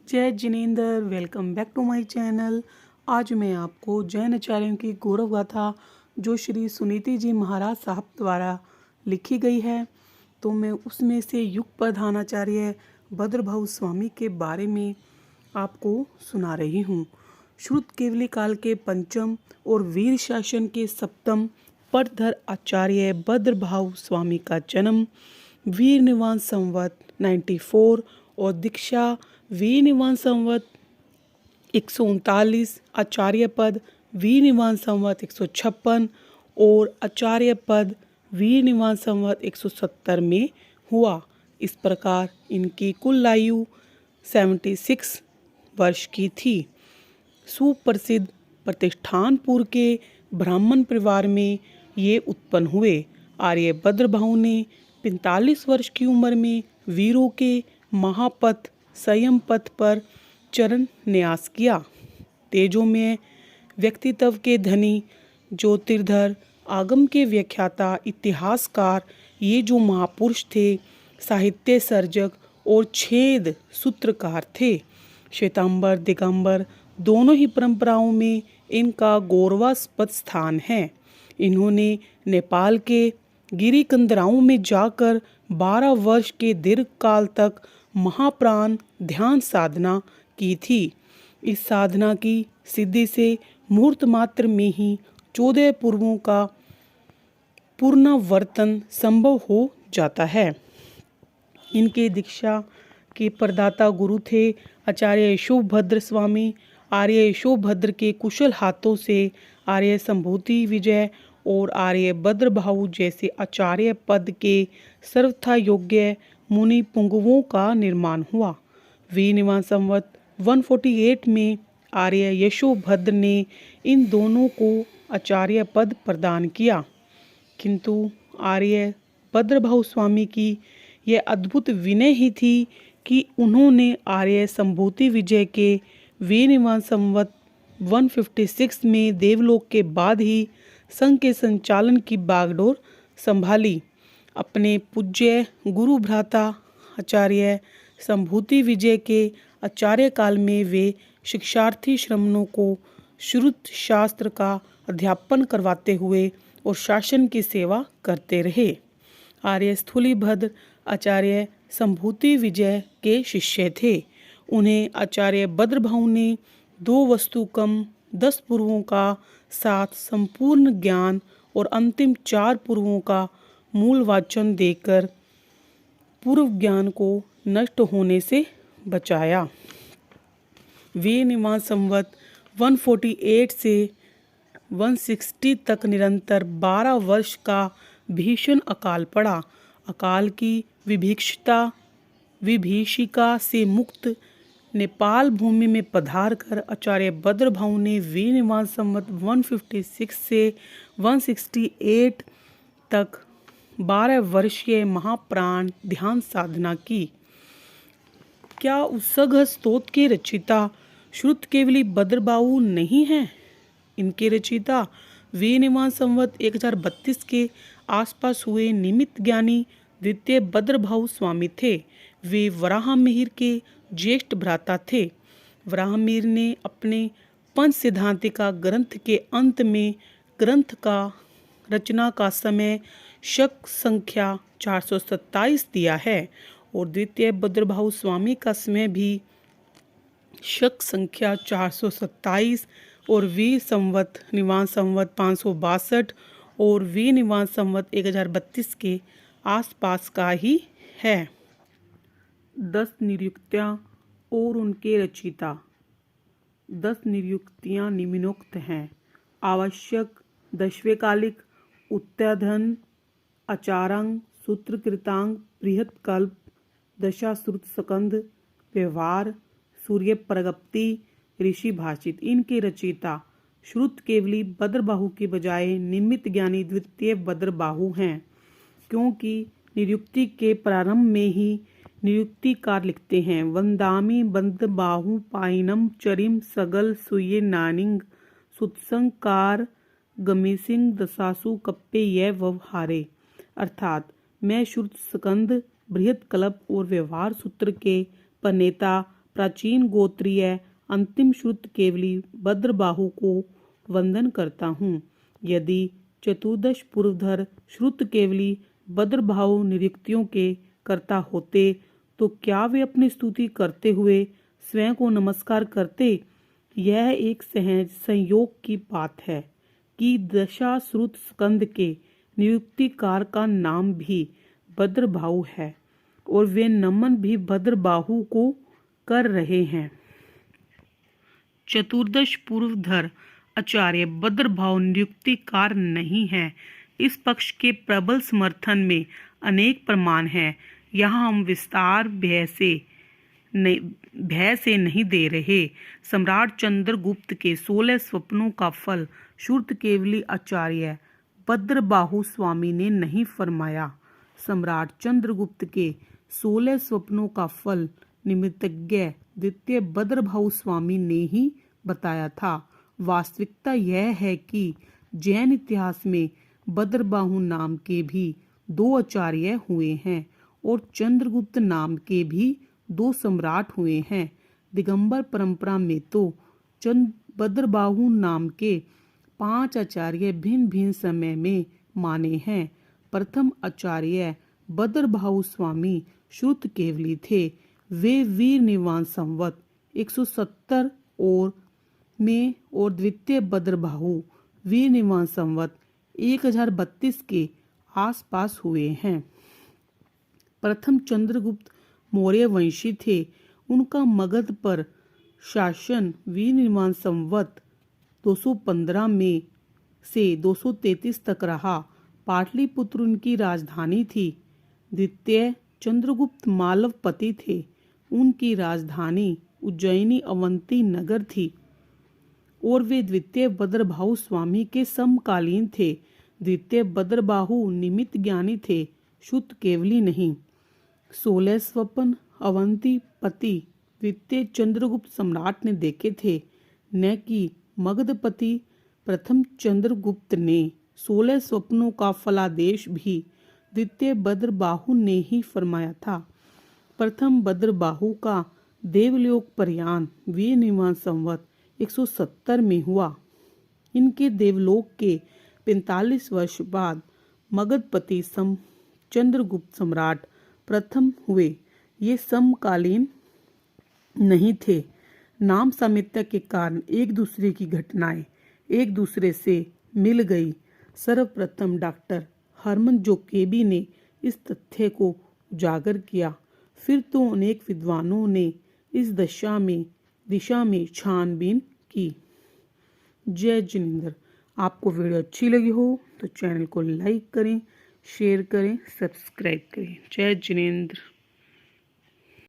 जय Jinendra. Welcome back to my channel. आज मैं आपको जैन आचार्यों की गौरव गाथा जो श्री सुनीति जी महाराज साहब द्वारा लिखी गई है, तो मैं उसमें से युग प्रधानाचार्य भद्रभाऊ स्वामी के बारे में आपको सुना रही हूँ। श्रुत केवली काल के पंचम और वीर शासन के सप्तम पटधर आचार्य भद्रभाऊ स्वामी का जन्म वीर निवान संवत 94 और दीक्षा वीर निवान संवत 139, आचार्य पद वीर निवान संवत 156 और आचार्य पद वीर निवान संवत 170 में हुआ। इस प्रकार इनकी कुल आयु 76 वर्ष की थी। सुप्रसिद्ध प्रतिष्ठानपुर के ब्राह्मण परिवार में ये उत्पन्न हुए। आर्य भद्रभाऊ ने 45 वर्ष की उम्र में वीरों के महापथ संयम पथ पर चरण न्यास किया। तेजोमय व्यक्तित्व के धनी ज्योतिर्धर आगम के व्याख्याता इतिहासकार ये जो महापुरुष थे, साहित्य सर्जक और छेद सूत्रकार थे। श्वेतांबर दिगंबर दोनों ही परंपराओं में इनका गौरवास्पद स्थान है। इन्होंने नेपाल के गिरिकंदराओं में जाकर 12 वर्ष के दीर्घ काल तक महाप्राण ध्यान साधना की थी। इस साधना की सिद्धि से मुहूर्त मात्र में ही 14 पूर्वों का पुनरावर्तन संभव हो जाता है। इनके दीक्षा के प्रदाता गुरु थे आचार्य यशोभद्र स्वामी। आर्य यशोभद्र के कुशल हाथों से आर्य संभूति विजय और आर्य भद्रभाऊ जैसे आचार्य पद के सर्वथा योग्य मुनि पुंगवों का निर्माण हुआ। वीर निवान संवत 148 में आर्य यशोभद्र ने इन दोनों को आचार्य पद प्रदान किया, किंतु आर्य भद्रभाऊ स्वामी की यह अद्भुत विनय ही थी कि उन्होंने आर्य संभूति विजय के वीर निवान संवत 156 में देवलोक के बाद ही संघ के संचालन की बागडोर संभाली। अपने पूज्य गुरु भ्राता आचार्य संभूति विजय के आचार्य काल में वे शिक्षार्थी श्रमणों को श्रुत शास्त्र का अध्यापन करवाते हुए और शासन की सेवा करते रहे। आर्य स्थूलीभद्र आचार्य संभूति विजय के शिष्य थे। उन्हें आचार्य भद्रभाऊ ने 2 वस्तुकम 10 पूर्वों का साथ संपूर्ण ज्ञान और अंतिम 4 पूर्वों का मूल वाचन देकर पूर्व ज्ञान को नष्ट होने से बचाया। वीर निवान संवत 148 से 160 तक निरंतर 12 वर्ष का भीषण अकाल पड़ा। अकाल की विभीषिका से मुक्त नेपाल भूमि में पधार कर आचार्य भद्रभाऊ ने वीर निवान संवत 156 से 168 तक 12 वर्षीय महाप्राण ध्यान साधना की। क्या उत्सर्ग स्तोत्र के रचिता श्रुत केवली भद्रभाऊ नहीं है? इनके रचिता वीर निवान संवत 1032 के आसपास हुए निमित्त ज्ञानी द्वितीय भद्रभाऊ स्वामी थे। वे वराहमिहिर के ज्येष्ठ भ्राता थे। वराहमिहिर ने अपने पंच सिद्धांतिका ग्रंथ के अंत में ग्रंथ का रचना का समय शक संख्या 427 दिया है और द्वितीय भद्रभाऊ स्वामी का समय भी शक संख्या 427 और वीर संवत निवान संवत 562 और वीर निवान संवत 1032 के आसपास का ही है। 10 नियुक्तियाँ और उनके रचिता। 10 नियुक्तियाँ निम्नोक्त हैं। आवश्यक, दशवेकालिक, उत्तराधन, आचारांग, सूत्रकृतांग, बृहत कल्प, दशाश्रुत स्कंद, व्यवहार, सूर्य प्रगप्ति, ऋषि भाषित। इनके रचिता श्रुत केवली भद्रबाहु के बजाय निमित्त ज्ञानी द्वितीय भद्रबाहु हैं, क्योंकि नियुक्ति के प्रारंभ में ही नियुक्तिकार लिखते हैं वंदामि बंदबाहु पाइनम चरिम सगल सुये नानिंग सुत्संकार गमिसिंग दसासु कप्पे ये व्यवहारे, अर्थात मैं श्रुत स्कंद, बृहत कल्प और व्यवहार सूत्र के प्रणेता प्राचीन गोत्रीय अंतिम श्रुत केवली भद्रबाहु को वंदन करता हूँ। यदि चतुर्दश पूर्वधर श्रुत केवली भद्रबाहु निरुक्तियों के कर्ता होते तो क्या वे अपनी स्तुति करते हुए स्वयं को नमस्कार करते? यह एक सहज संयोग की बात है कि दशाश्रुत स्कंद के निरुक्तिकार का नाम भी भद्रबाहु है और वे नमन भी भद्रबाहु को कर रहे हैं। चतुर्दश पूर्वधर आचार्य भद्रबाहु निरुक्तिकार नहीं है। इस पक्ष के प्रबल समर्थन में अनेक प्रमाण हैं। यहाँ हम विस्तार भय से नहीं दे रहे। सम्राट चंद्रगुप्त के 16 स्वप्नों का फल श्रुत केवली आचार्य भद्रबाहु स्वामी ने नहीं फरमाया। सम्राट चंद्रगुप्त के 16 स्वप्नों का फल निमित्तज्ञ द्वितीय भद्रबाहु स्वामी ने ही बताया था। वास्तविकता यह है कि जैन इतिहास में भद्रबाहु नाम के भी 2 आचार्य हुए हैं और चंद्रगुप्त नाम के भी 2 सम्राट हुए हैं। दिगंबर परंपरा में तो भद्रबाहु नाम के 5 आचार्य भिन्न भिन्न समय में माने हैं। प्रथम आचार्य भद्रबाहु स्वामी श्रुत केवली थे। वे वीर निवान संवत 170 में और द्वितीय भद्रबाहु वीर निवान संवत 1032 के आसपास हुए हैं। प्रथम चंद्रगुप्त मौर्य वंशी थे। उनका मगध पर शासन वीर निवान संवत 215 में से 233 तक रहा। पाटलिपुत्र उनकी राजधानी थी। द्वितीय चंद्रगुप्त मालवपति थे। उनकी राजधानी उज्जैनी अवंती नगर थी और वे द्वितीय भद्रबाहु स्वामी के समकालीन थे। द्वितीय भद्रबाहु निमित्त ज्ञानी थे, शुद्ध केवली नहीं। 16 स्वप्न अवंती पति द्वितीय चंद्रगुप्त सम्राट ने देखे थे, न कि मगधपति प्रथम चंद्रगुप्त ने। 16 स्वप्नों का फलादेश भी द्वितीय भद्रबाहु ने ही फरमाया था। प्रथम भद्रबाहु का देवलोक प्रयाण वीर निवान संवत 170 में हुआ। इनके देवलोक के 45 वर्ष बाद मगधपति चंद्रगुप्त सम्राट प्रथम हुए। ये समकालीन नहीं थे। नाम सामित्य के कारण एक दूसरे की घटनाएं एक दूसरे से मिल गई। सर्वप्रथम डॉक्टर हरमन जोकेबी ने इस तथ्य को उजागर किया। फिर तो अनेक विद्वानों ने इस दिशा में छानबीन की। जय जिनेंद्र। आपको वीडियो अच्छी लगी हो तो चैनल को लाइक करें, शेयर करें, सब्सक्राइब करें। जय जिनेंद्र।